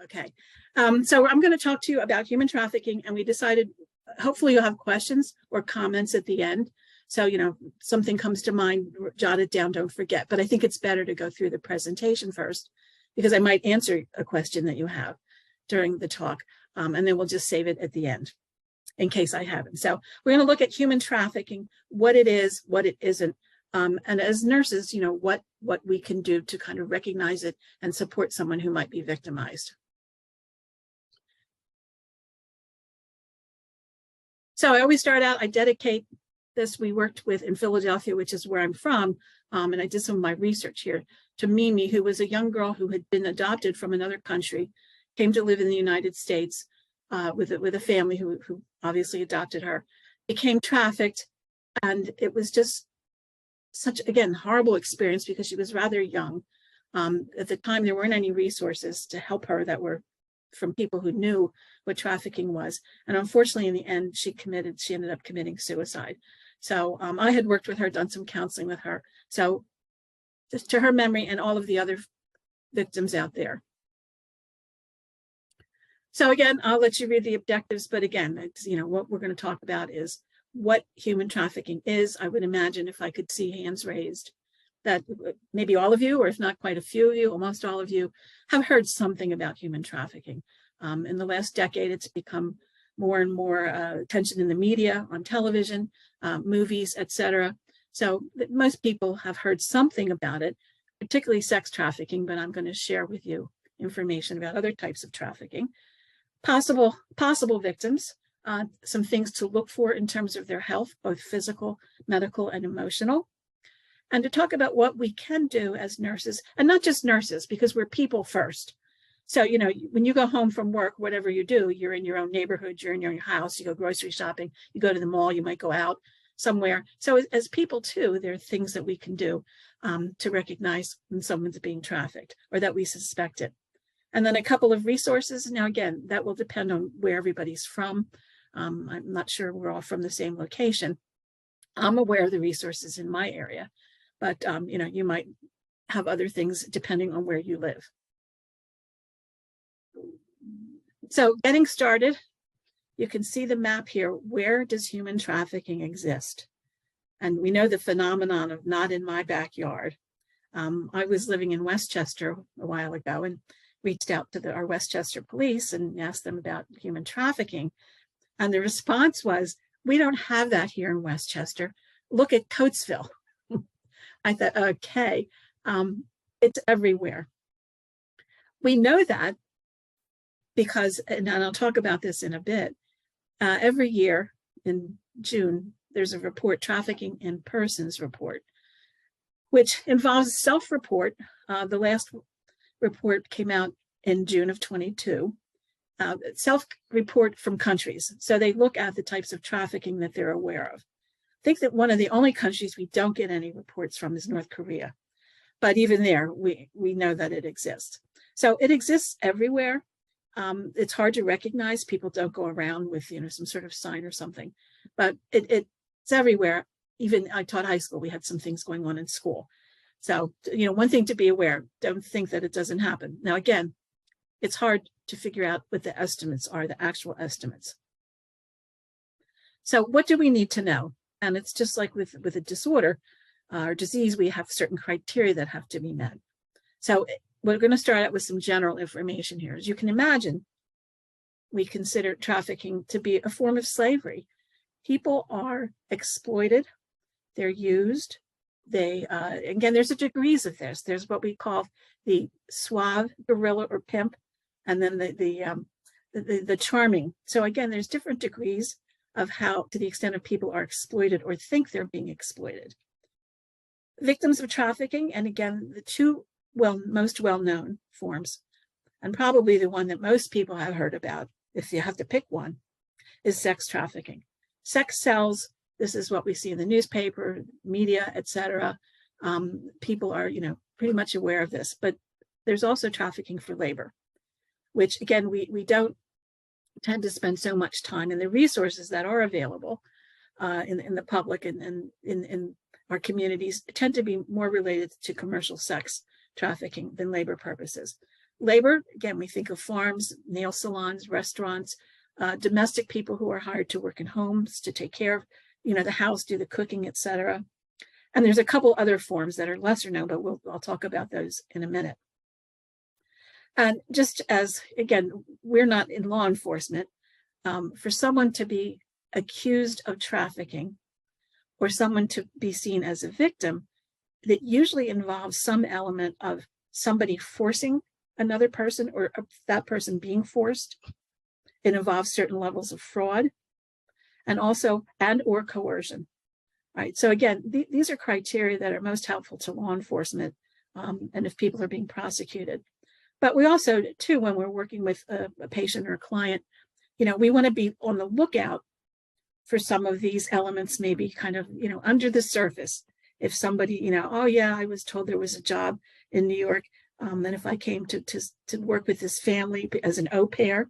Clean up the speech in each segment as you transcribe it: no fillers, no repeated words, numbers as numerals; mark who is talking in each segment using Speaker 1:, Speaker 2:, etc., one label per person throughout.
Speaker 1: Okay, so I'm going to talk to you about human trafficking, and we decided hopefully you'll have questions or comments at the end. So, you know, something comes to mind, jot it down, don't forget. But I think it's better to go through the presentation first, because I might answer a question that you have during the talk, and then we'll just save it at the end in case I haven't. So we're going to look at human trafficking, what it is, what it isn't, and as nurses, you know, what we can do to kind of recognize it and support someone who might be victimized. So I always start out, I dedicate this, we worked with in Philadelphia, which is where I'm from, and I did some of my research here, to Mimi, who was a young girl who had been adopted from another country, came to live in the United States with a family who obviously adopted her, became trafficked, and it was just such, again, horrible experience because she was rather young. At the time, there weren't any resources to help her that were from people who knew what trafficking was. And unfortunately, in the end, she ended up committing suicide. So I had worked with her, done some counseling with her. So just to her memory and all of the other victims out there. So again, I'll let you read the objectives, but again, it's, you know, what we're going to talk about is what human trafficking is. I would imagine, if I could see hands raised, that maybe all of you, or if not quite a few of you, almost all of you, have heard something about human trafficking. In the last decade, it's become more and more attention in the media, on television, movies, etc. So most people have heard something about it, particularly sex trafficking, but I'm going to share with you information about other types of trafficking. Possible victims, some things to look for in terms of their health, both physical, medical, and emotional. And to talk about what we can do as nurses, and not just nurses, because we're people first. So, you know, when you go home from work, whatever you do, you're in your own neighborhood, you're in your own house, you go grocery shopping, you go to the mall, you might go out somewhere. So as people too, there are things that we can do to recognize when someone's being trafficked or that we suspect it. And then a couple of resources. Now, again, that will depend on where everybody's from. I'm not sure we're all from the same location. I'm aware of the resources in my area, but you know, you might have other things depending on where you live. So getting started, you can see the map here. Where does human trafficking exist? And we know the phenomenon of not in my backyard. I was living in Westchester a while ago and reached out to our Westchester police and asked them about human trafficking. And the response was, we don't have that here in Westchester. Look at Coatesville. I thought, okay, it's everywhere. We know that because, and I'll talk about this in a bit, every year in June, there's a report, Trafficking in Persons report, which involves self-report. The last report came out in June of 22, self-report from countries. So they look at the types of trafficking that they're aware of. I think that one of the only countries we don't get any reports from is North Korea. But even there, we know that it exists. So it exists everywhere. It's hard to recognize. People don't go around with, you know, some sort of sign or something, but it's everywhere. Even I taught high school, we had some things going on in school. So, you know, one thing to be aware, don't think that it doesn't happen. Now, again, it's hard to figure out what the estimates are, the actual estimates. So what do we need to know? And it's just like with a disorder or disease, we have certain criteria that have to be met. So we're going to start out with some general information here. As you can imagine, we consider trafficking to be a form of slavery. People are exploited, they're used, they, again, there's degrees of this. There's what we call the suave, gorilla, or pimp, and then the charming. So again, there's different degrees of how, to the extent of people are exploited or think they're being exploited. Victims of trafficking, and again, the two most well-known forms, and probably the one that most people have heard about, if you have to pick one, is sex trafficking. Sex sells. This is what we see in the newspaper, media, etc. People are, you know, pretty much aware of this, but there's also trafficking for labor, which again, we don't tend to spend so much time, and the resources that are available in the public and in our communities tend to be more related to commercial sex trafficking than labor purposes. labor, again, we think of farms, nail salons, restaurants, domestic people who are hired to work in homes to take care of, the house, do the cooking, etc. And there's a couple other forms that are lesser known, but I'll talk about those in a minute. And just as, again, we're not in law enforcement, for someone to be accused of trafficking or someone to be seen as a victim, that usually involves some element of somebody forcing another person or that person being forced. It involves certain levels of fraud and or coercion. Right. So again, these are criteria that are most helpful to law enforcement and if people are being prosecuted. But we also, too, when we're working with a patient or a client, we want to be on the lookout for some of these elements, maybe kind of, under the surface. If somebody, oh yeah, I was told there was a job in New York, and if I came to work with this family as an au pair,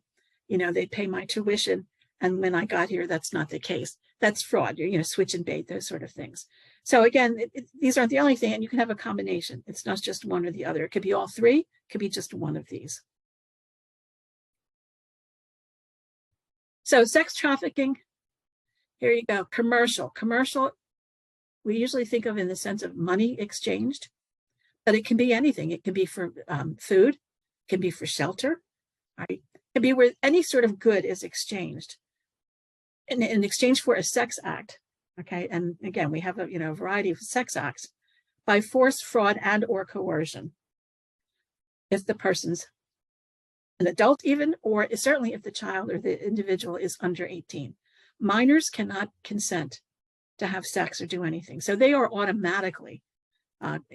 Speaker 1: they'd pay my tuition. And when I got here, that's not the case. That's fraud, switch and bait, those sort of things. So again, these aren't the only thing, and you can have a combination. It's not just one or the other. It could be all three, it could be just one of these. So sex trafficking, here you go, commercial. Commercial, we usually think of in the sense of money exchanged, but it can be anything. It can be for food, it can be for shelter, right? It can be where any sort of good is exchanged in exchange for a sex act, okay? And again, we have a variety of sex acts by force, fraud, and or coercion. If the person's an adult even, or certainly if the child or the individual is under 18. Minors cannot consent to have sex or do anything. So they are automatically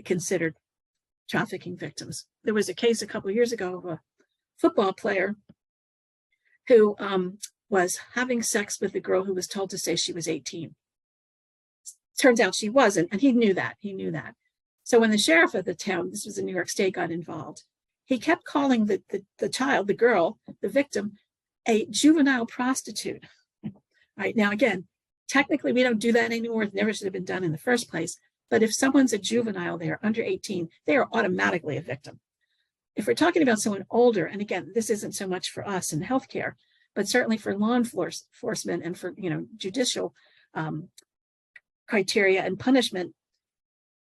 Speaker 1: considered trafficking victims. There was a case a couple of years ago of a football player who was having sex with a girl who was told to say she was 18. Turns out she wasn't, and he knew that. So when the sheriff of the town, this was in New York State, got involved, he kept calling the child, the girl, the victim, a juvenile prostitute. Right now, again, technically we don't do that anymore. It never should have been done in the first place. But if someone's a juvenile, they are under 18, they are automatically a victim. If we're talking about someone older, and again, this isn't so much for us in healthcare, but certainly for law enforcement and for judicial criteria and punishment,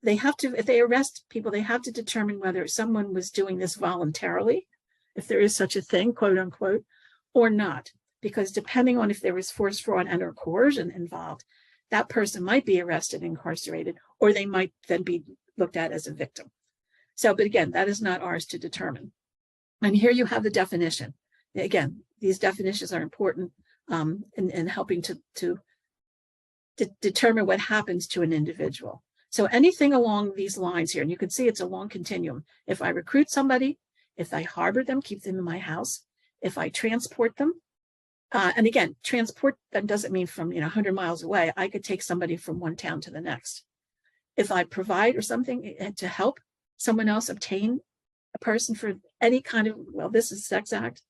Speaker 1: they have to, if they arrest people, they have to determine whether someone was doing this voluntarily, if there is such a thing, quote unquote, or not. Because depending on if there was force, fraud, and or coercion involved, that person might be arrested, incarcerated, or they might then be looked at as a victim. So, but again, that is not ours to determine. And here you have the definition. Again, these definitions are important in helping to determine what happens to an individual. So anything along these lines here, and you can see it's a long continuum. If I recruit somebody, if I harbor them, keep them in my house, if I transport them, and again, transport them doesn't mean from 100 miles away. I could take somebody from one town to the next. If I provide or something to help someone else obtain a person for any kind of, well, this is sex act,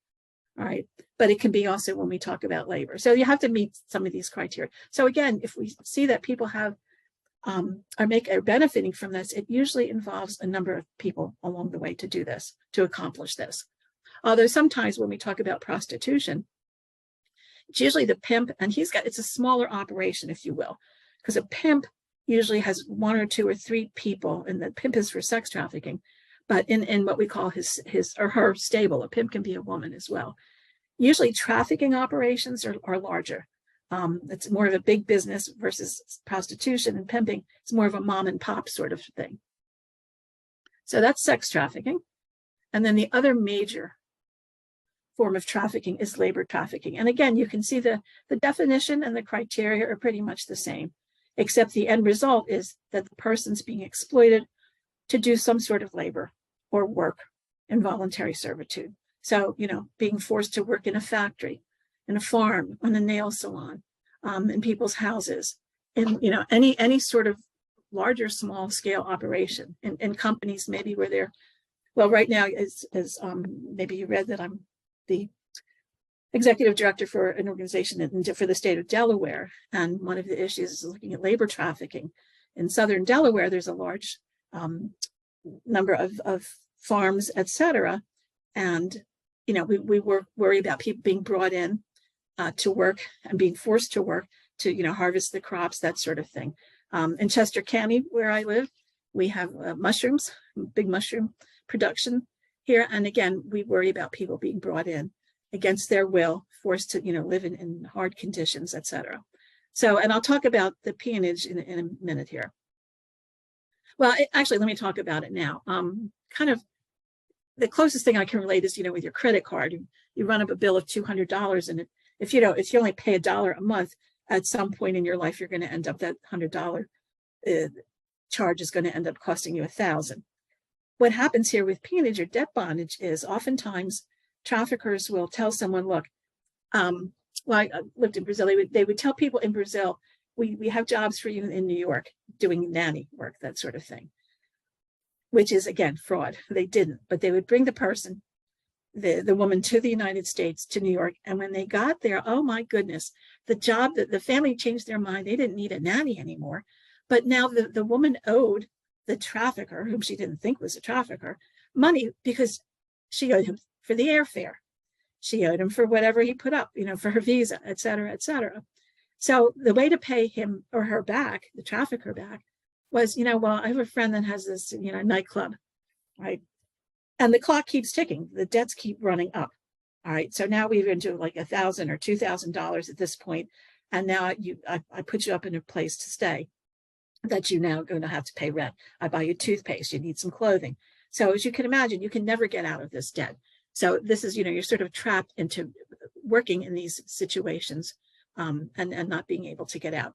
Speaker 1: all right, but it can be also when we talk about labor. So you have to meet some of these criteria. So again, if we see that people have are benefiting from this, it usually involves a number of people along the way to do this, to accomplish this. Although sometimes when we talk about prostitution, it's usually the pimp, and it's a smaller operation, if you will, because a pimp usually has one or two or three people, and the pimp is for sex trafficking, but in what we call his or her stable. A pimp can be a woman as well. Usually trafficking operations are larger. It's more of a big business versus prostitution and pimping. It's more of a mom and pop sort of thing. So that's sex trafficking. And then the other major form of trafficking is labor trafficking. And again, you can see the definition and the criteria are pretty much the same, except the end result is that the person's being exploited to do some sort of labor or work, involuntary servitude. So, being forced to work in a factory, in a farm, in a nail salon, in people's houses, in any sort of larger, small scale operation, in companies maybe where they're, well, right now, as maybe you read that I'm the executive director for an organization for the state of Delaware, and one of the issues is looking at labor trafficking. In southern Delaware, there's a large number of farms, et cetera, And, we were worried about people being brought in to work and being forced to work to, harvest the crops, that sort of thing. In Chester County, where I live, we have mushrooms, big mushroom production here. And again, we worry about people being brought in against their will, forced to, live in hard conditions, et cetera. So, and I'll talk about the peonage in a minute here. Well, actually, let me talk about it now. Kind of the closest thing I can relate is, with your credit card, you run up a bill of $200, and if you only pay $1 a month, at some point in your life, you're going to end up that $100 charge is going to end up costing you $1,000. What happens here with peonage or debt bondage is oftentimes traffickers will tell someone, look, well, I lived in Brazil. They would tell people in Brazil, we have jobs for you in New York doing nanny work, that sort of thing, which is, again, fraud. They didn't, but they would bring the person, the woman, to the United States, to New York. And when they got there, oh my goodness, the family changed their mind. They didn't need a nanny anymore. But now the woman owed the trafficker, whom she didn't think was a trafficker, money because she owed him for the airfare. She owed him for whatever he put up, for her visa, et cetera, et cetera. So the way to pay him or her back, the trafficker back, was, well, I have a friend that has this, nightclub, right? And the clock keeps ticking. The debts keep running up. All right. So now we've into like $1,000 or $2,000 at this point. And now I put you up in a place to stay that you now going to have to pay rent. I buy you toothpaste. You need some clothing. So as you can imagine, you can never get out of this debt. So this is, you're sort of trapped into working in these situations and not being able to get out.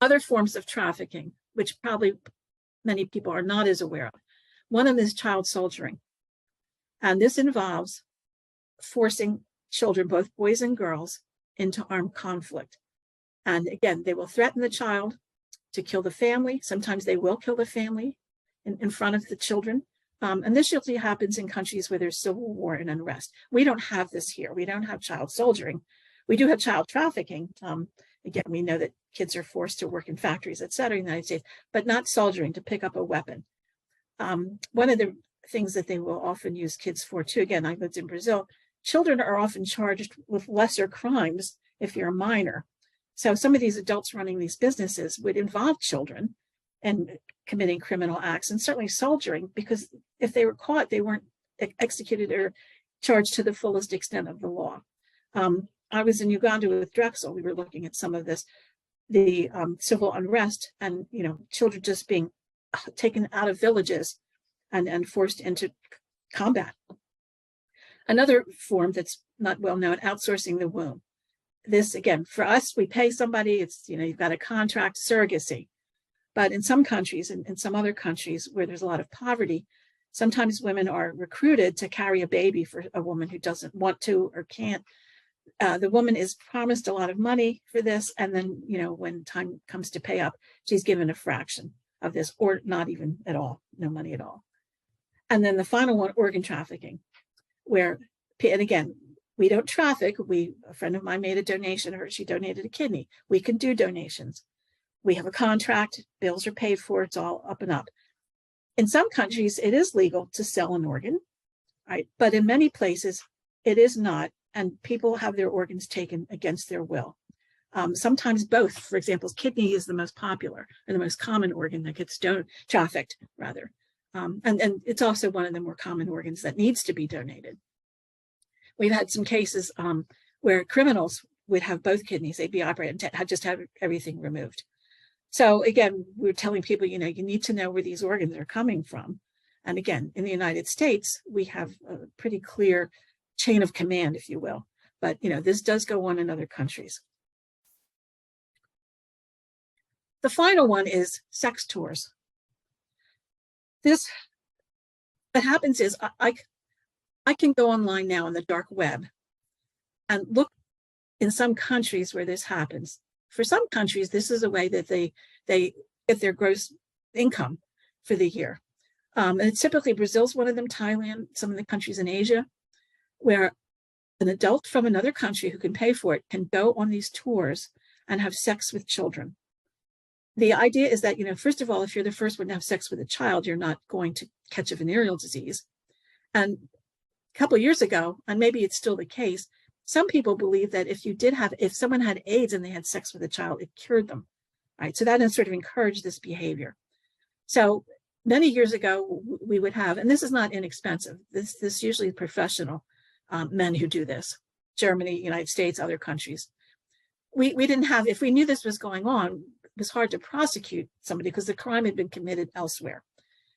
Speaker 1: Other forms of trafficking, which probably many people are not as aware of. One of them is child soldiering. And this involves forcing children, both boys and girls, into armed conflict. And again, they will threaten the child to kill the family. Sometimes they will kill the family in front of the children. And this usually happens in countries where there's civil war and unrest. We don't have this here. We don't have child soldiering. We do have child trafficking. Again, we know that kids are forced to work in factories, et cetera, in the United States, but not soldiering to pick up a weapon. One of the things that they will often use kids for too, again, I lived in Brazil, children are often charged with lesser crimes if you're a minor. So some of these adults running these businesses would involve children and committing criminal acts, and certainly soldiering, because if they were caught, they weren't executed or charged to the fullest extent of the law. I was in Uganda with Drexel. We were looking at some of this, the civil unrest, and children just being taken out of villages and forced into combat. Another form that's not well known, outsourcing the womb. This, again, for us, we pay somebody, it's, you've got a contract, surrogacy. But in some countries, and in some other countries where there's a lot of poverty, sometimes women are recruited to carry a baby for a woman who doesn't want to or can't. The woman is promised a lot of money for this, and then, when time comes to pay up, she's given a fraction of this, or not even at all, no money at all. And then the final one, organ trafficking, where, and again, we don't traffic. A friend of mine made a donation, or she donated a kidney. We can do donations. We have a contract, bills are paid for, it's all up and up. In some countries, it is legal to sell an organ, right? But in many places, it is not, and people have their organs taken against their will. Sometimes both. For example, kidney is the most popular, or the most common organ that gets trafficked, rather. And it's also one of the more common organs that needs to be donated. We've had some cases where criminals would have both kidneys. They'd be operated and just have everything removed. So again, we're telling people, you need to know where these organs are coming from. And again, in the United States, we have a pretty clear chain of command, if you will. But, this does go on in other countries. The final one is sex tours. What happens is I can go online now on the dark web and look in some countries where this happens. For some countries, this is a way that they get their gross income for the year. And it's typically Brazil's one of them, Thailand, some of the countries in Asia, where an adult from another country who can pay for it can go on these tours and have sex with children. the idea is that, first of all, if you're the first one to have sex with a child, you're not going to catch a venereal disease. And a couple of years ago, and maybe it's still the case, some people believe that if someone had AIDS and they had sex with a child, it cured them, right? So that sort of encouraged this behavior. So many years ago, we would have, and this is not inexpensive, this usually professional men who do this, Germany, United States, other countries. We didn't have, if we knew this was going on, it was hard to prosecute somebody because the crime had been committed elsewhere.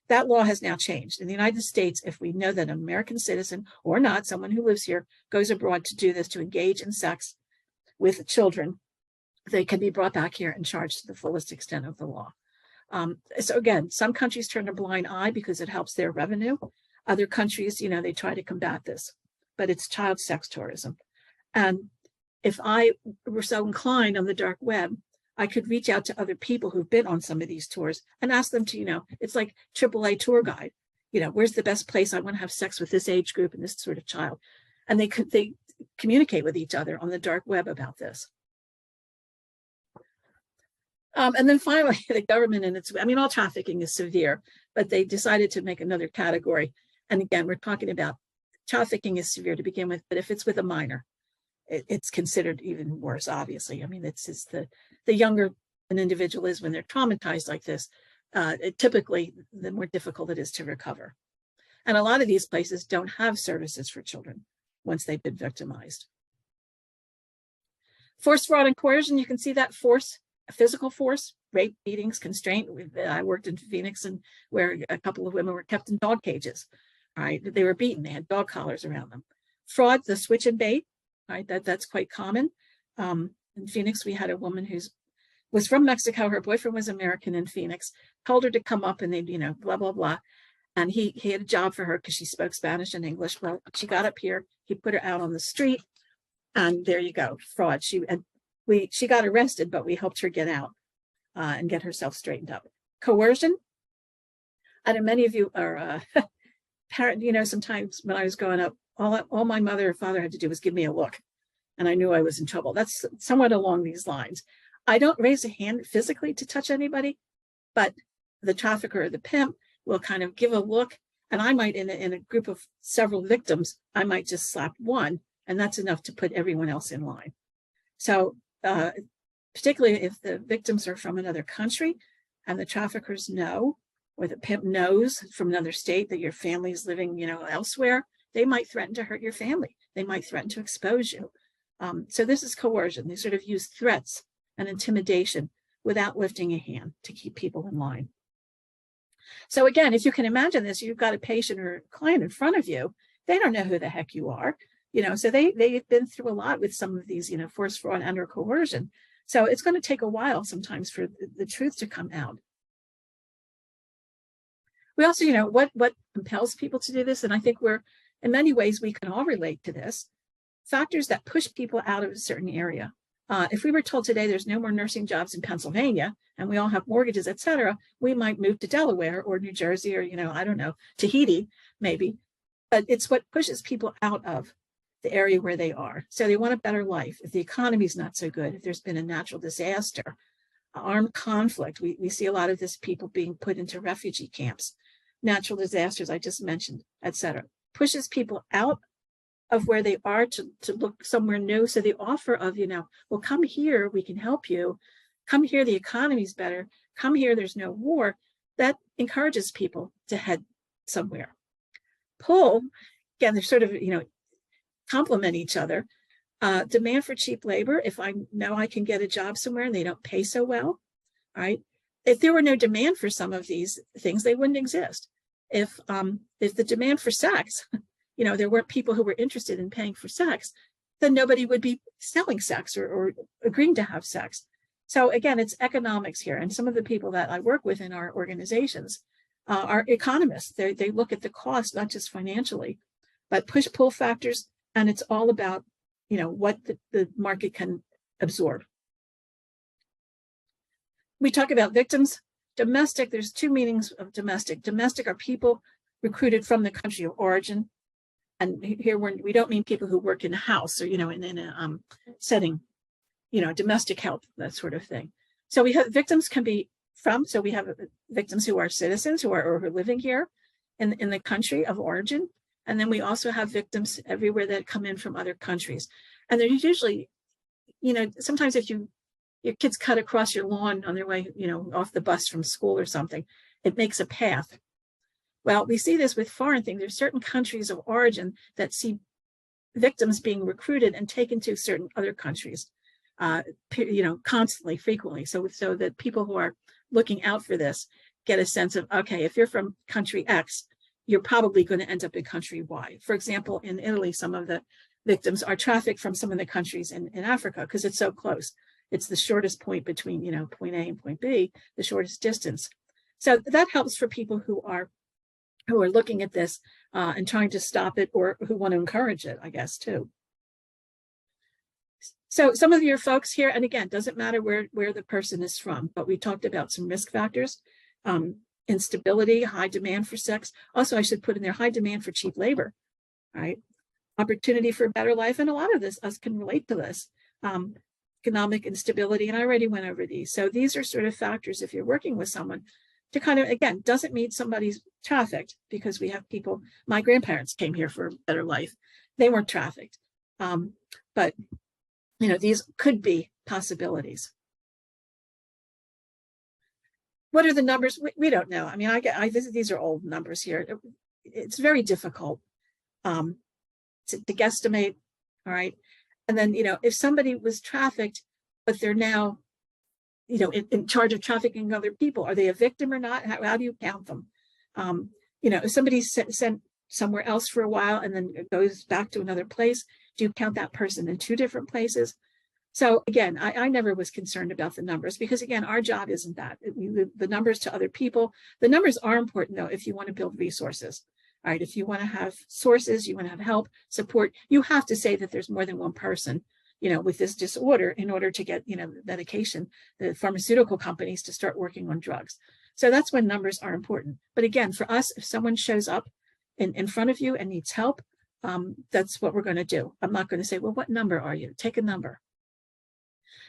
Speaker 1: That law has now changed. In the United States, if we know that an American citizen or not, someone who lives here, goes abroad to do this, to engage in sex with children, they can be brought back here and charged to the fullest extent of the law. So again, some countries turn a blind eye because it helps their revenue. Other countries, they try to combat this, but it's child sex tourism. And if I were so inclined on the dark web, I could reach out to other people who've been on some of these tours and ask them to, it's like AAA tour guide, where's the best place I want to have sex with this age group and this sort of child. And they communicate with each other on the dark web about this. And then finally, the government all trafficking is severe, but they decided to make another category. And again, we're talking about trafficking is severe to begin with, but if it's with a minor, it's considered even worse, obviously. It's the younger an individual is when they're traumatized like this, typically the more difficult it is to recover. And a lot of these places don't have services for children once they've been victimized. Force, fraud, and coercion, you can see that force, physical force, rape, beatings, constraint. I worked in Phoenix and where a couple of women were kept in dog cages, right? They were beaten, they had dog collars around them. Fraud, the switch and bait, right? That's quite common. In Phoenix, we had a woman who was from Mexico. Her boyfriend was American in Phoenix, told her to come up and they'd, blah, blah, blah. And he had a job for her because she spoke Spanish and English. Well, she got up here, he put her out on the street, and there you go, fraud. She got arrested, but we helped her get out and get herself straightened up. Coercion. I know many of you are parent, sometimes when I was growing up, all my mother or father had to do was give me a look, and I knew I was in trouble. That's somewhat along these lines. I don't raise a hand physically to touch anybody, but the trafficker or the pimp will kind of give a look, and I might, in a group of several victims, I might just slap one, and that's enough to put everyone else in line. So particularly if the victims are from another country and the traffickers know, or the pimp knows from another state that your family is living, elsewhere, they might threaten to hurt your family. They might threaten to expose you. So this is coercion. They sort of use threats and intimidation without lifting a hand to keep people in line. So again, if you can imagine this, you've got a patient or a client in front of you. They don't know who the heck you are, so they've been through a lot with some of these, force, fraud, and or coercion. So it's going to take a while sometimes for the truth to come out. We also, what compels people to do this, and I think in many ways, we can all relate to this, factors that push people out of a certain area. If we were told today there's no more nursing jobs in Pennsylvania and we all have mortgages, et cetera, we might move to Delaware or New Jersey or, I don't know, Tahiti, maybe. But it's what pushes people out of the area where they are. So they want a better life. If the economy's not so good, if there's been a natural disaster, armed conflict, we see a lot of this people being put into refugee camps, natural disasters I just mentioned, et cetera, pushes people out of where they are to look somewhere new. So the offer of, well, come here, we can help you. Come here, the economy's better. Come here, there's no war. That encourages people to head somewhere. Pull, again, they're sort of, complement each other. Demand for cheap labor. If I know I can get a job somewhere and they don't pay so well, right? If there were no demand for some of these things, they wouldn't exist. If the demand for sex, there weren't people who were interested in paying for sex, then nobody would be selling sex or agreeing to have sex. So again, it's economics here. And some of the people that I work with in our organizations are economists. They look at the cost, not just financially, but push-pull factors. And it's all about, what the market can absorb. We talk about victims. Domestic, there's two meanings of domestic. Domestic are people recruited from the country of origin. And here we don't mean people who work in a house or, in a setting, domestic help, that sort of thing. So we have victims can be so we have victims who are citizens who are living here in the country of origin. And then we also have victims everywhere that come in from other countries. And they're usually, sometimes if your kids cut across your lawn on their way, off the bus from school or something, it makes a path. Well, we see this with foreign things. There's certain countries of origin that see victims being recruited and taken to certain other countries, constantly, frequently. So that people who are looking out for this get a sense of, okay, if you're from country X, you're probably going to end up in country Y. For example, in Italy, some of the victims are trafficked from some of the countries in Africa because it's so close. It's the shortest point between, point A and point B, the shortest distance. So that helps for people who are looking at this and trying to stop it, or who want to encourage it, I guess, too. So some of your folks here, and again, doesn't matter where the person is from, but we talked about some risk factors, instability, high demand for sex. Also, I should put in there high demand for cheap labor, right? Opportunity for a better life. And a lot of us can relate to this. Economic instability, and I already went over these. So these are sort of factors if you're working with someone to kind of, again, doesn't mean somebody's trafficked, because we have people, my grandparents came here for a better life. They weren't trafficked. But, these could be possibilities. What are the numbers? We don't know. I mean, these are old numbers here. It's very difficult to guesstimate, all right? And then, if somebody was trafficked, but they're now, in charge of trafficking other people, are they a victim or not? How do you count them? If somebody's sent somewhere else for a while and then it goes back to another place, do you count that person in two different places? So again, I never was concerned about the numbers, because again, our job isn't that. The numbers to other people, the numbers are important though, if you want to build resources. All right, if you want to have sources, you want to have help, support, you have to say that there's more than one person, with this disorder in order to get, medication, the pharmaceutical companies to start working on drugs. So that's when numbers are important. But again, for us, if someone shows up in front of you and needs help, that's what we're going to do. I'm not going to say, well, what number are you? Take a number.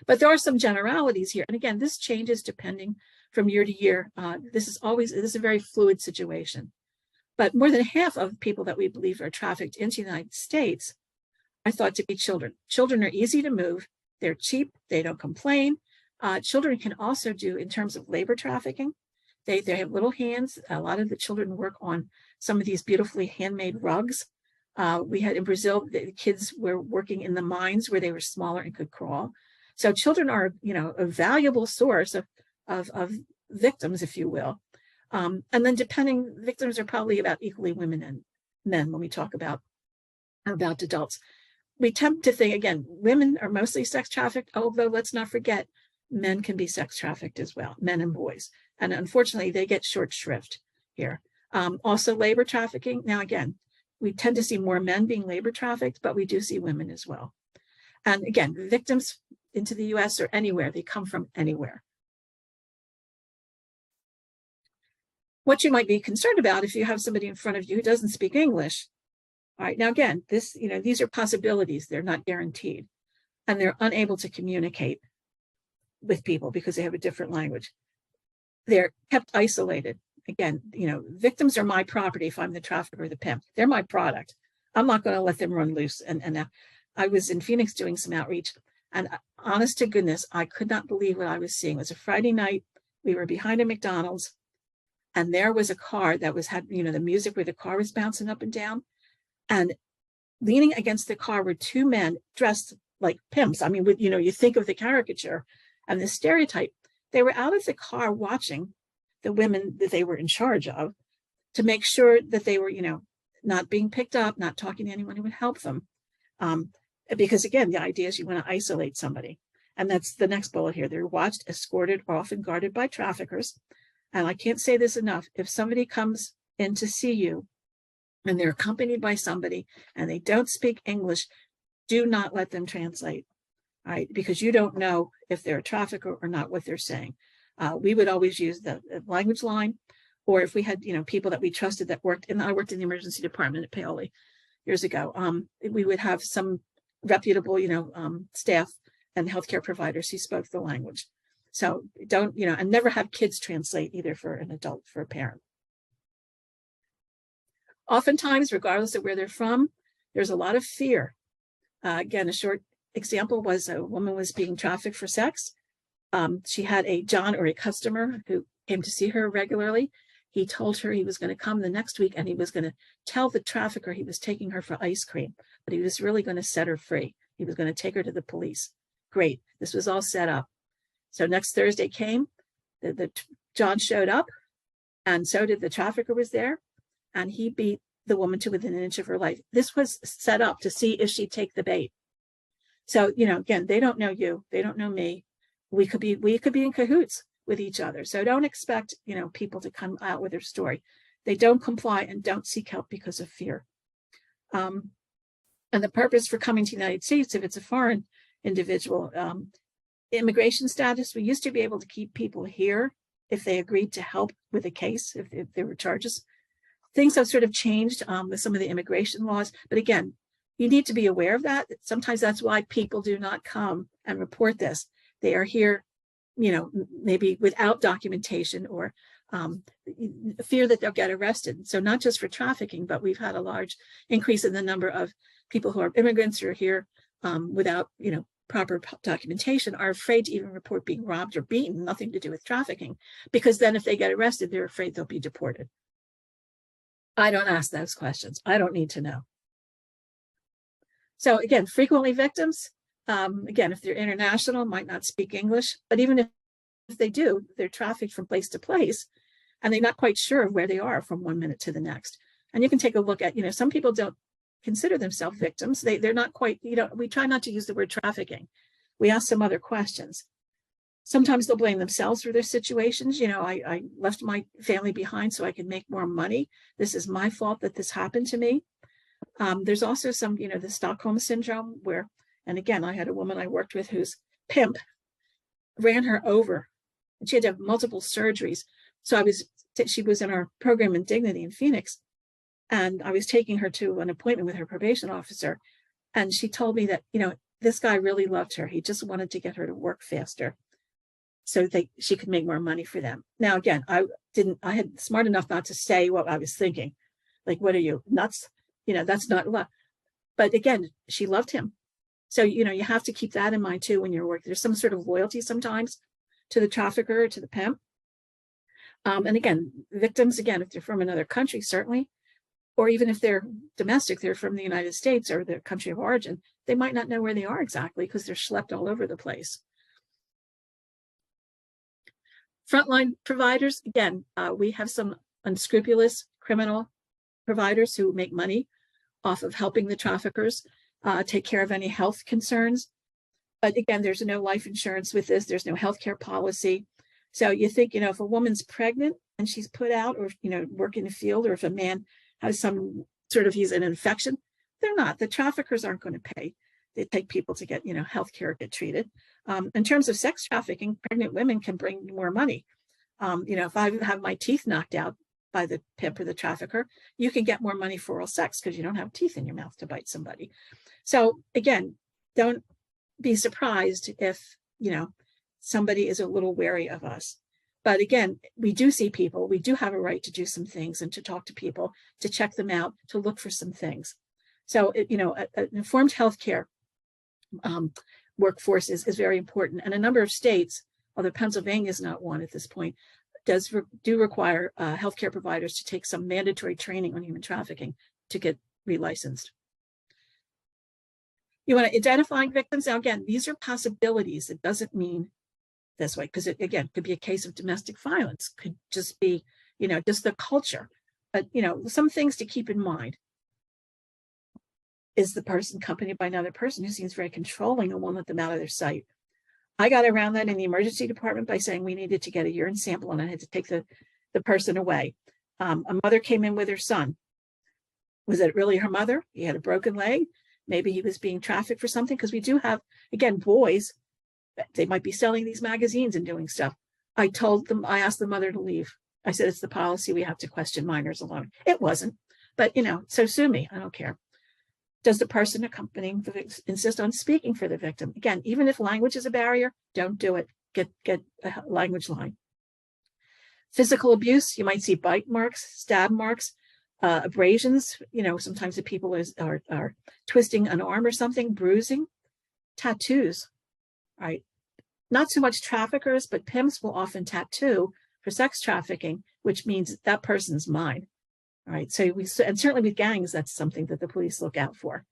Speaker 1: But there are some generalities here. And again, this changes depending from year to year. This is a very fluid situation. But more than half of people that we believe are trafficked into the United States are thought to be children. Children are easy to move. They're cheap. They don't complain. Children can also do, in terms of labor trafficking, they have little hands. A lot of the children work on some of these beautifully handmade rugs. We had in Brazil, the kids were working in the mines where they were smaller and could crawl. So children are, a valuable source of victims, if you will. And then victims are probably about equally women and men when we talk about adults. We tend to think, again, women are mostly sex trafficked, although let's not forget, men can be sex trafficked as well, men and boys. And unfortunately, they get short shrift here. Also labor trafficking. Now, again, we tend to see more men being labor trafficked, but we do see women as well. And again, victims into the US or anywhere, they come from anywhere. What you might be concerned about if you have somebody in front of you who doesn't speak English. All right, now again, these are possibilities. They're not guaranteed. And they're unable to communicate with people because they have a different language. They're kept isolated. Again, victims are my property if I'm the trafficker or the pimp. They're my product. I'm not going to let them run loose. And I was in Phoenix doing some outreach, and honest to goodness, I could not believe what I was seeing. It was a Friday night. We were behind a McDonald's, and there was a car that had the music where the car was bouncing up and down. And leaning against the car were two men dressed like pimps. I mean, you think of the caricature and the stereotype. They were out of the car watching the women that they were in charge of to make sure that they were, not being picked up, not talking to anyone who would help them. Because again, the idea is you want to isolate somebody. And that's the next bullet here. They're watched, escorted, or often guarded by traffickers. And I can't say this enough. If somebody comes in to see you and they're accompanied by somebody and they don't speak English, do not let them translate, right? Because you don't know if they're a trafficker or not, what they're saying. We would always use the language line, or if we had, people that we trusted that worked, and I worked in the emergency department at Paoli years ago, we would have some reputable, staff and healthcare providers who spoke the language. So don't, and never have kids translate either for an adult, for a parent. Oftentimes, regardless of where they're from, there's a lot of fear. Again, a short example was a woman was being trafficked for sex. She had a John, or a customer, who came to see her regularly. He told her he was going to come the next week and he was going to tell the trafficker he was taking her for ice cream, but he was really going to set her free. He was going to take her to the police. Great. This was all set up. So next Thursday came, John showed up, and so did the trafficker was there, and he beat the woman to within an inch of her life. This was set up to see if she'd take the bait. So, again, they don't know you. They don't know me. We could be in cahoots with each other. So don't expect, people to come out with their story. They don't comply and don't seek help because of fear. And the purpose for coming to the United States, if it's a foreign individual, immigration status, we used to be able to keep people here if they agreed to help with a case, if there were charges. Things have sort of changed with some of the immigration laws. But again, you need to be aware of that. Sometimes that's why people do not come and report this. They are here, maybe without documentation, or fear that they'll get arrested. So not just for trafficking, but we've had a large increase in the number of people who are immigrants who are here without, proper documentation, are afraid to even report being robbed or beaten, nothing to do with trafficking, because then if they get arrested, they're afraid they'll be deported. I don't ask those questions. I don't need to know. So again, frequently victims, again, if they're international, might not speak English, but even if they do, they're trafficked from place to place, and they're not quite sure of where they are from one minute to the next. And you can take a look at, some people don't consider themselves victims. They're not quite, we try not to use the word trafficking. We ask some other questions. Sometimes they'll blame themselves for their situations. I left my family behind so I could make more money. This is my fault that this happened to me. There's also some, the Stockholm syndrome where, and again, I had a woman I worked with whose pimp ran her over, and she had to have multiple surgeries. So she was in our program in Dignity in Phoenix, and I was taking her to an appointment with her probation officer. And she told me that, this guy really loved her. He just wanted to get her to work faster so that she could make more money for them. Now, again, I had smart enough not to say what I was thinking. Like, what are you, nuts? That's not love. But again, she loved him. So, you have to keep that in mind too when you're working. There's some sort of loyalty sometimes to the trafficker, to the pimp. And again, victims, again, if they're from another country, certainly, or even if they're domestic, they're from the United States or their country of origin, they might not know where they are exactly because they're schlepped all over the place. Frontline providers, again, we have some unscrupulous criminal providers who make money off of helping the traffickers take care of any health concerns. But again, there's no life insurance with this. There's no healthcare policy. So you think, if a woman's pregnant and she's put out, or, work in the field, or if a man has some sort of, he's an infection, they're not. The traffickers aren't going to pay. They take people to get, healthcare, get treated. In terms of sex trafficking, pregnant women can bring more money. If I have my teeth knocked out by the pimp or the trafficker, you can get more money for oral sex because you don't have teeth in your mouth to bite somebody. So again, don't be surprised if, somebody is a little wary of us. But again, we do see people, we do have a right to do some things and to talk to people, to check them out, to look for some things. So, an informed healthcare workforce is very important. And a number of states, although Pennsylvania is not one at this point, do require healthcare providers to take some mandatory training on human trafficking to get relicensed. You want to identify victims. Now, again, these are possibilities. It doesn't mean this way, because it, again, could be a case of domestic violence, could just be, just the culture. But, some things to keep in mind. Is the person accompanied by another person who seems very controlling and won't let them out of their sight? I got around that in the emergency department by saying we needed to get a urine sample and I had to take the person away. A mother came in with her son. Was it really her mother? He had a broken leg. Maybe he was being trafficked for something, because we do have, again, boys, they might be selling these magazines and doing stuff. I asked the mother to leave. I said, it's the policy. We have to question minors alone. It wasn't, but so sue me. I don't care. Does the person accompanying the victim insist on speaking for the victim? Again, even if language is a barrier, don't do it. get a language line. Physical abuse, you might see bite marks, stab marks, abrasions. Sometimes the people are twisting an arm or something, bruising, tattoos, right? Not so much traffickers, but pimps will often tattoo for sex trafficking, which means that person's mine. All right. So and certainly with gangs, that's something that the police look out for.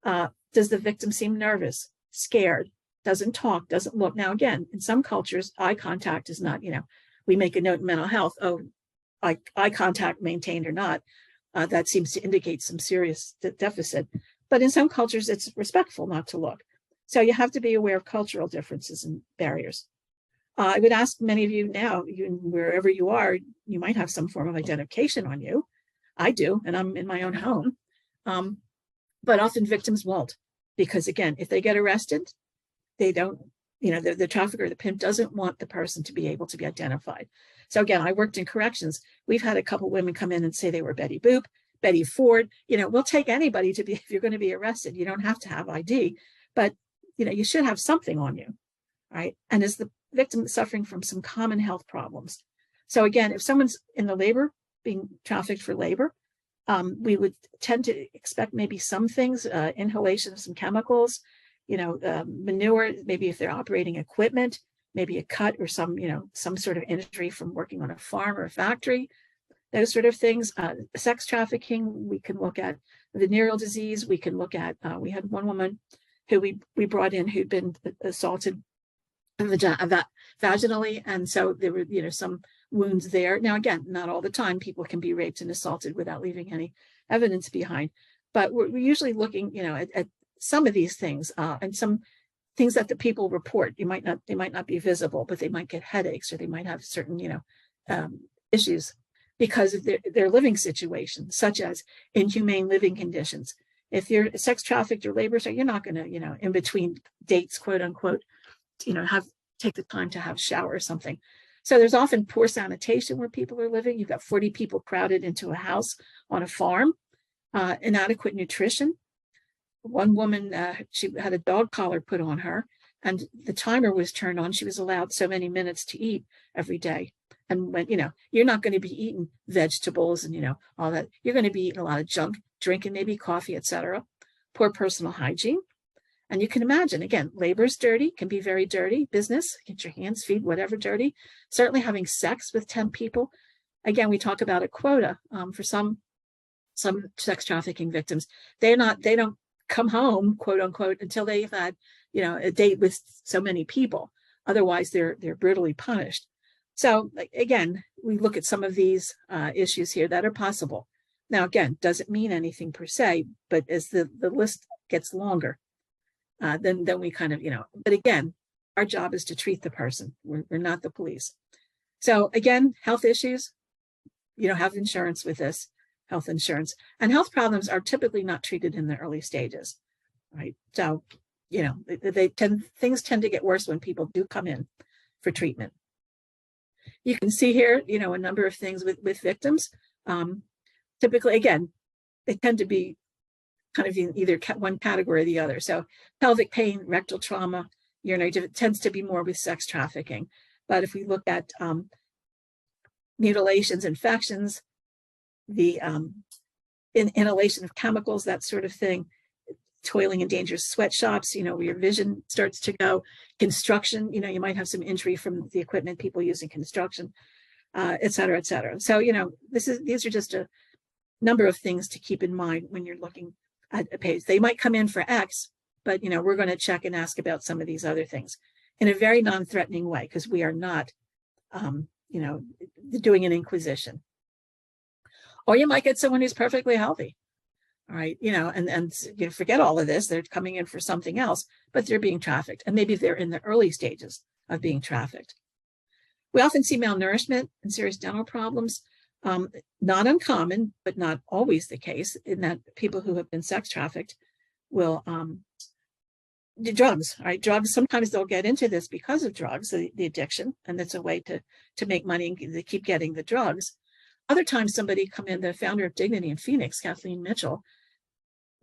Speaker 1: Does the victim seem nervous, scared, doesn't talk, doesn't look? Now, again, in some cultures, eye contact is not, we make a note in mental health, eye contact maintained or not. That seems to indicate some serious deficit. But in some cultures, it's respectful not to look. So you have to be aware of cultural differences and barriers. I would ask many of you now, wherever you are, you might have some form of identification on you. I do, and I'm in my own home. But often victims won't, because again, if they get arrested, they don't, the trafficker, the pimp doesn't want the person to be able to be identified. So again, I worked in corrections. We've had a couple women come in and say they were Betty Boop, Betty Ford. We'll take anybody to be, if you're going to be arrested, you don't have to have ID, but you should have something on you, right? And is the victim suffering from some common health problems? So again, if someone's in the labor, being trafficked for labor, we would tend to expect maybe some things, inhalation of some chemicals, manure, maybe if they're operating equipment, maybe a cut or some sort of injury from working on a farm or a factory, those sort of things. Sex trafficking, we can look at venereal disease. We can look at, we had one woman who we brought in who'd been assaulted vaginally. And so there were, some wounds there. Now, again, not all the time people can be raped and assaulted without leaving any evidence behind. But we're usually looking, at some of these things and some things that the people report. They might not be visible, but they might get headaches or they might have certain, issues because of their living situation, such as inhumane living conditions. If you're sex trafficked or labor, so you're not going to, in between dates, quote unquote, take the time to have a shower or something. So there's often poor sanitation where people are living. You've got 40 people crowded into a house on a farm, inadequate nutrition. One woman, she had a dog collar put on her and the timer was turned on. She was allowed so many minutes to eat every day. And when, you're not going to be eating vegetables and, all that. You're going to be eating a lot of junk, drinking maybe coffee, etc. Poor personal hygiene. And you can imagine, again, labor is dirty, can be very dirty. Business, get your hands, feet, whatever dirty. Certainly having sex with 10 people. Again, we talk about a quota for some sex trafficking victims. They don't come home, quote unquote, until they've had, a date with so many people. Otherwise, they're brutally punished. So again, we look at some of these issues here that are possible. Now, again, doesn't mean anything per se, but as the list gets longer, then we kind of, but again, our job is to treat the person. We're not the police. So again, health issues, have insurance with this, health insurance. And health problems are typically not treated in the early stages, right? So, things tend to get worse when people do come in for treatment. You can see here, a number of things with victims. Typically, again, they tend to be kind of in either one category or the other. So pelvic pain, rectal trauma, urinary, it tends to be more with sex trafficking. But if we look at mutilations, infections, the inhalation of chemicals, that sort of thing, toiling in dangerous sweatshops, where your vision starts to go, construction, you might have some injury from the equipment, people using construction, et cetera, et cetera. So, these are just a number of things to keep in mind when you're looking at a page. They might come in for X, but, we're going to check and ask about some of these other things in a very non-threatening way, because we are not, doing an inquisition. Or you might get someone who's perfectly healthy. All right, and forget all of this. They're coming in for something else, but they're being trafficked. And maybe they're in the early stages of being trafficked. We often see malnourishment and serious dental problems. Not uncommon, but not always the case, in that people who have been sex trafficked will do drugs, right? Drugs, sometimes they'll get into this because of drugs, the addiction, and it's a way to make money and to keep getting the drugs. Other times somebody come in, the founder of Dignity in Phoenix, Kathleen Mitchell,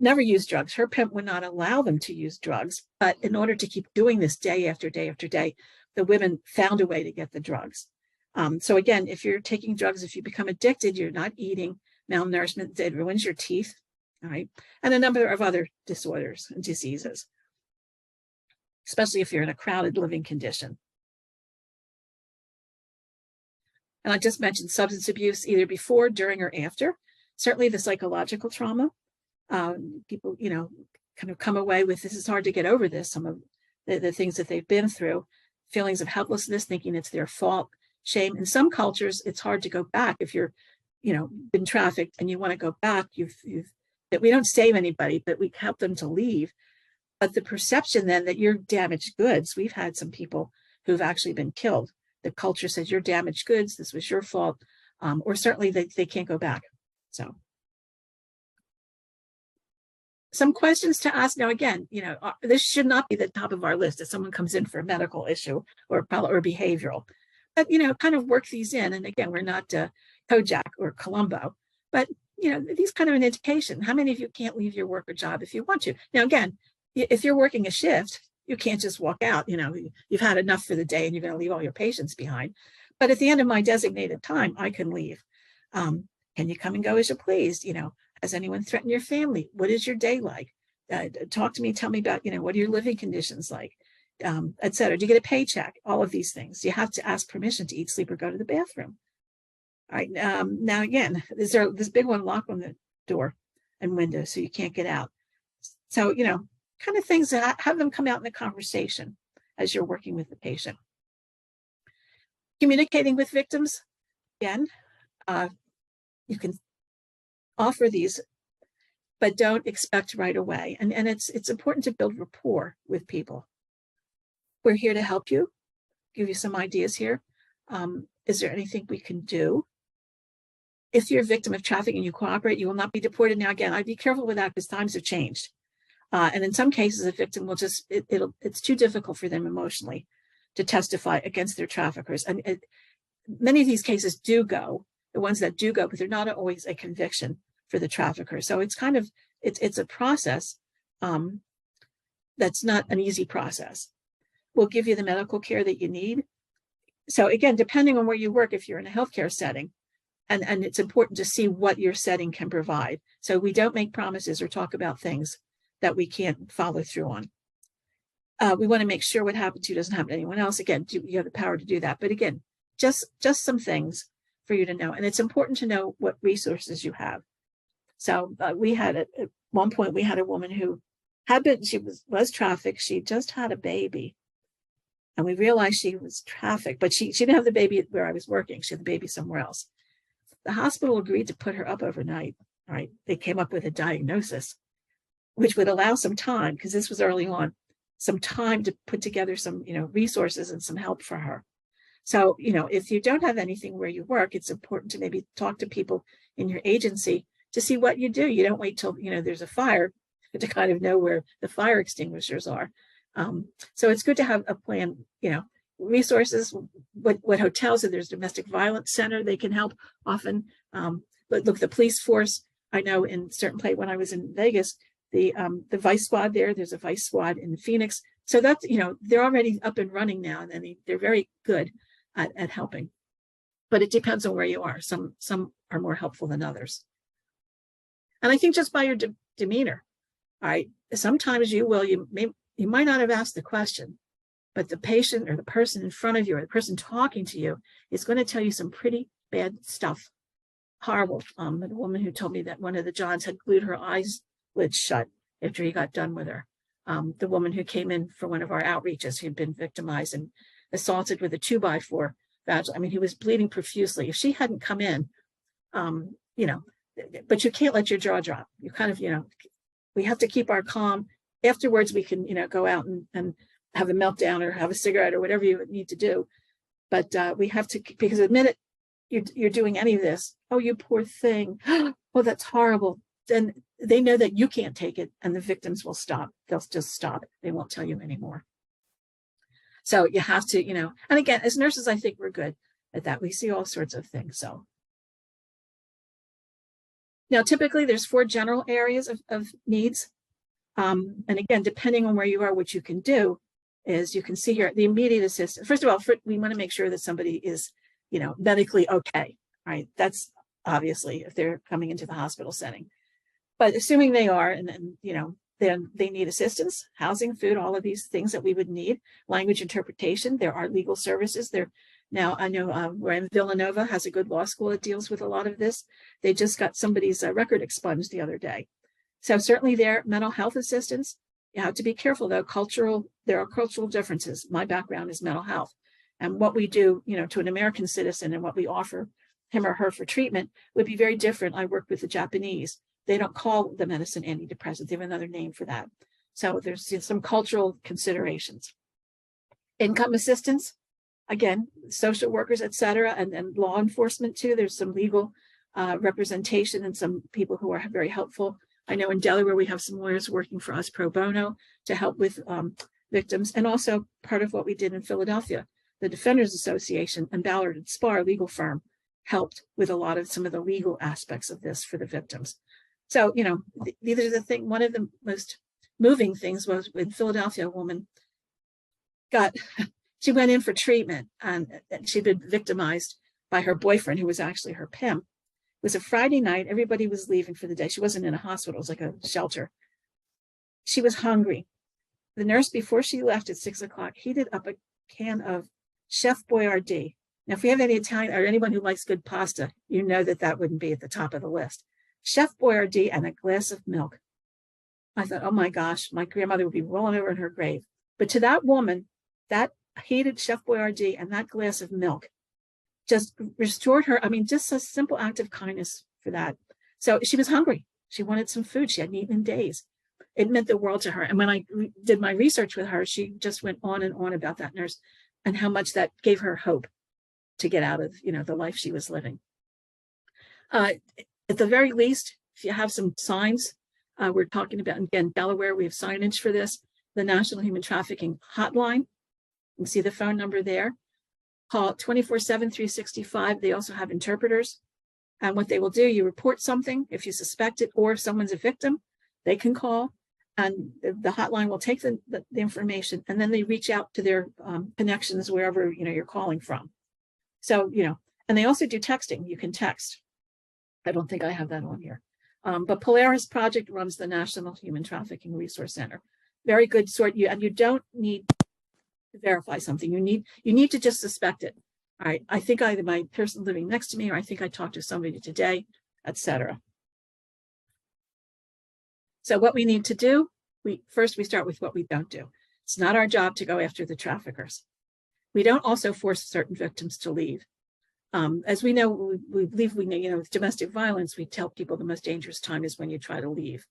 Speaker 1: never used drugs. Her pimp would not allow them to use drugs, but in order to keep doing this day after day after day, the women found a way to get the drugs. So again, if you're taking drugs, if you become addicted, you're not eating, malnourishment, it ruins your teeth, all right? And a number of other disorders and diseases, especially if you're in a crowded living condition. And I just mentioned substance abuse, either before, during, or after. Certainly the psychological trauma. People, kind of come away with, this is hard to get over this, some of the things that they've been through, feelings of helplessness, thinking it's their fault, shame. In some cultures, it's hard to go back. If you're, been trafficked and you want to go back, that we don't save anybody, but we help them to leave. But the perception then that you're damaged goods, we've had some people who've actually been killed. The culture says you're damaged goods, this was your fault, or certainly they can't go back. So some questions to ask. Now, again, this should not be the top of our list if someone comes in for a medical issue or behavioral. But, kind of work these in. And again, we're not Kojak or Columbo, but, these kind of an indication. How many of you can't leave your work or job if you want to? Now, again, if you're working a shift, you can't just walk out. You've had enough for the day and you're going to leave all your patients behind. But at the end of my designated time, I can leave. Can you come and go as you please? Has anyone threatened your family? What is your day like? Talk to me, tell me about, what are your living conditions like, et cetera. Do you get a paycheck? All of these things. You have to ask permission to eat, sleep, or go to the bathroom. All right. Now, again, is there this big one lock on the door and window so you can't get out? So, kind of things that have them come out in the conversation as you're working with the patient. Communicating with victims, again, you can offer these, but don't expect right away. And it's important to build rapport with people. We're here to help you, give you some ideas here. Is there anything we can do? If you're a victim of trafficking and you cooperate, you will not be deported. Now, again, I'd be careful with that because times have changed. And in some cases, a victim will just, it's too difficult for them emotionally to testify against their traffickers. And many of these cases do go, the ones that do go, but they're not always a conviction for the trafficker. So it's kind of, it's a process that's not an easy process. We'll give you the medical care that you need. So again, depending on where you work, if you're in a healthcare setting, and it's important to see what your setting can provide. So we don't make promises or talk about things that we can't follow through on. We want to make sure what happened to you doesn't happen to anyone else. Again, you have the power to do that. But again, just some things for you to know. And it's important to know what resources you have. So we had, at one point, we had a woman who had been, she was trafficked. She just had a baby. And we realized she was trafficked, but she didn't have the baby where I was working. She had the baby somewhere else. The hospital agreed to put her up overnight. All right. They came up with a diagnosis, which would allow some time, because this was early on, some time to put together some, resources and some help for her. So, if you don't have anything where you work, it's important to maybe talk to people in your agency to see what you do. You don't wait till, there's a fire to kind of know where the fire extinguishers are. So it's good to have a plan, resources, what hotels, if there's domestic violence center, they can help often. But look, the police force, I know in certain place, when I was in Vegas, the vice squad there's a vice squad in Phoenix. So that's, they're already up and running now, and they're very good at helping. But it depends on where you are. Some are more helpful than others. And I think just by your demeanor, all right, sometimes you might not have asked the question, but the patient or the person in front of you or the person talking to you is going to tell you some pretty bad stuff. Horrible. A woman who told me that one of the Johns had glued her eyelids shut after he got done with her. The woman who came in for one of our outreaches, who had been victimized and assaulted with a 2x4 vaginal. I mean, he was bleeding profusely. If she hadn't come in, but you can't let your jaw drop. You kind of, we have to keep our calm. Afterwards, we can, go out and have a meltdown or have a cigarette or whatever you need to do. But we have to, because the minute you're doing any of this, oh, you poor thing. Oh, that's horrible. Then they know that you can't take it, and the victims will stop. They'll just stop. They won't tell you anymore. So you have to, and again, as nurses, I think we're good at that. We see all sorts of things. So now, typically, there's 4 general areas of needs. And again, depending on where you are, what you can do, is you can see here the immediate assistance. First of all, we want to make sure that somebody is, medically okay, right? That's obviously if they're coming into the hospital setting. But assuming they are, and then, then they need assistance, housing, food, all of these things that we would need, language interpretation. There are legal services there. Now, I know we're in Villanova has a good law school that deals with a lot of this. They just got somebody's record expunged the other day. So certainly there, mental health assistance. You have to be careful though, there are cultural differences. My background is mental health. And what we do, to an American citizen and what we offer him or her for treatment would be very different. I work with the Japanese. They don't call the medicine antidepressant. They have another name for that. So there's some cultural considerations. Income assistance, again, social workers, et cetera, and law enforcement too. There's some legal representation and some people who are very helpful. I know in Delaware, we have some lawyers working for us pro bono to help with victims. And also part of what we did in Philadelphia, the Defenders Association and Ballard and Spahr legal firm helped with a lot of some of the legal aspects of this for the victims. So, these are the thing. One of the most moving things was in Philadelphia, a woman she went in for treatment and she'd been victimized by her boyfriend, who was actually her pimp. It was a Friday night. Everybody was leaving for the day. She wasn't in a hospital. It was like a shelter. She was hungry. The nurse, before she left at 6 o'clock, heated up a can of Chef Boyardee. Now, if we have any Italian or anyone who likes good pasta, you know that wouldn't be at the top of the list. Chef Boyardee and a glass of milk. I thought, oh my gosh, my grandmother would be rolling over in her grave. But to that woman, that heated Chef Boyardee and that glass of milk just restored her. I mean, just a simple act of kindness for that. So she was hungry. She wanted some food. She hadn't eaten in days. It meant the world to her. And when I did my research with her, she just went on and on about that nurse and how much that gave her hope to get out of, the life she was living. At the very least, if you have some signs, we're talking about, again, Delaware, we have signage for this, the National Human Trafficking Hotline. You can see the phone number there. Call 24/7, 365. They also have interpreters. And what they will do, you report something if you suspect it, or if someone's a victim, they can call and the hotline will take the information, and then they reach out to their connections wherever, you're calling from. So, and they also do texting. You can text. I don't think I have that on here. But Polaris Project runs the National Human Trafficking Resource Center. Very good sort. And you don't need to verify something. You need to just suspect it. All right. I think either my person living next to me, or I think I talked to somebody today, etc. So what we need to do, we start with what we don't do. It's not our job to go after the traffickers. We don't also force certain victims to leave. As we know, with domestic violence, we tell people the most dangerous time is when you try to leave.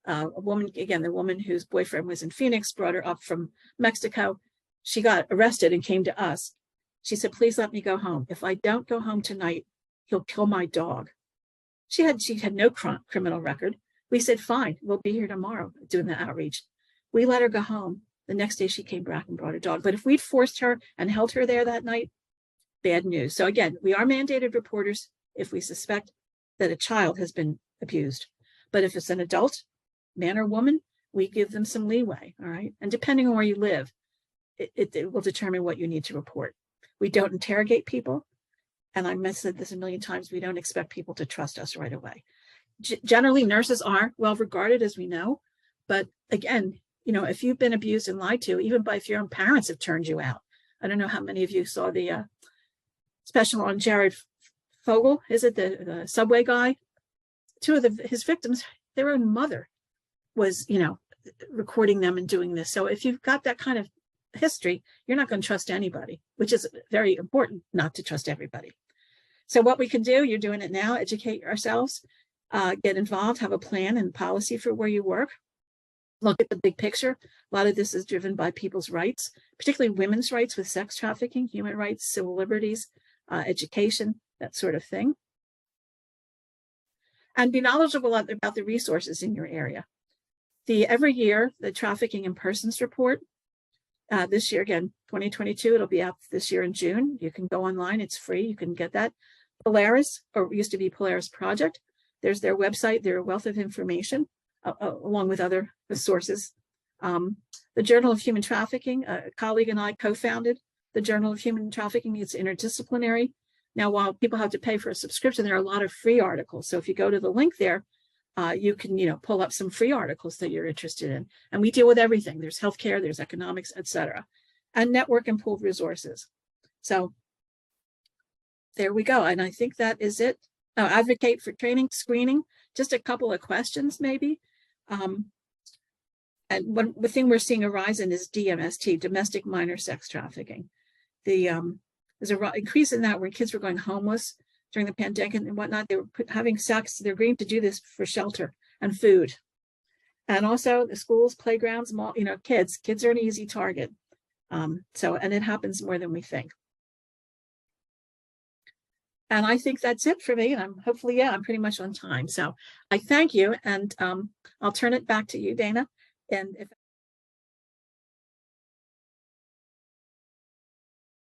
Speaker 1: The woman whose boyfriend was in Phoenix, brought her up from Mexico. She got arrested and came to us. She said, please let me go home. If I don't go home tonight, he'll kill my dog. She had no criminal record. We said, fine, we'll be here tomorrow doing the outreach. We let her go home. The next day she came back and brought a dog. But if we'd forced her and held her there that night, bad news. So again, we are mandated reporters if we suspect that a child has been abused. But if it's an adult, man or woman, we give them some leeway, all right? And depending on where you live, it will determine what you need to report. We don't interrogate people. And I said this a million times, we don't expect people to trust us right away. Generally, nurses are well regarded, as we know. But again, if you've been abused and lied to, even if your own parents have turned you out. I don't know how many of you saw the special on Jared Fogle, is it the subway guy? Two of his victims, their own mother was, recording them and doing this. So if you've got that kind of history, you're not going to trust anybody, which is very important, not to trust everybody. So what we can do, you're doing it now, educate ourselves, get involved, have a plan and policy for where you work. Look at the big picture. A lot of this is driven by people's rights, particularly women's rights with sex trafficking, human rights, civil liberties, education, that sort of thing. And be knowledgeable about the resources in your area. Every year, the Trafficking in Persons report, this year, again, 2022, it'll be out this year in June. You can go online, it's free, you can get that. Polaris, or used to be Polaris Project, there's their website, their wealth of information, along with other sources The Journal of Human Trafficking, a colleague and I co-founded the Journal of Human Trafficking. It's interdisciplinary. Now, while people have to pay for a subscription, there are a lot of free articles. So if you go to the link there, you can, pull up some free articles that you're interested in. And we deal with everything. There's healthcare, there's economics, etc., and network and pooled resources. So there we go. And I think that is it. Advocate for training, screening, just a couple of questions maybe. And one thing we're seeing a rise in is DMST, domestic minor sex trafficking. There's an increase in that where kids were going homeless during the pandemic and whatnot. They were having sex. They're agreeing to do this for shelter and food. And also the schools, playgrounds, kids are an easy target. And it happens more than we think. And I think that's it for me. And I'm pretty much on time. So I thank you. And I'll turn it back to you, Dana. And if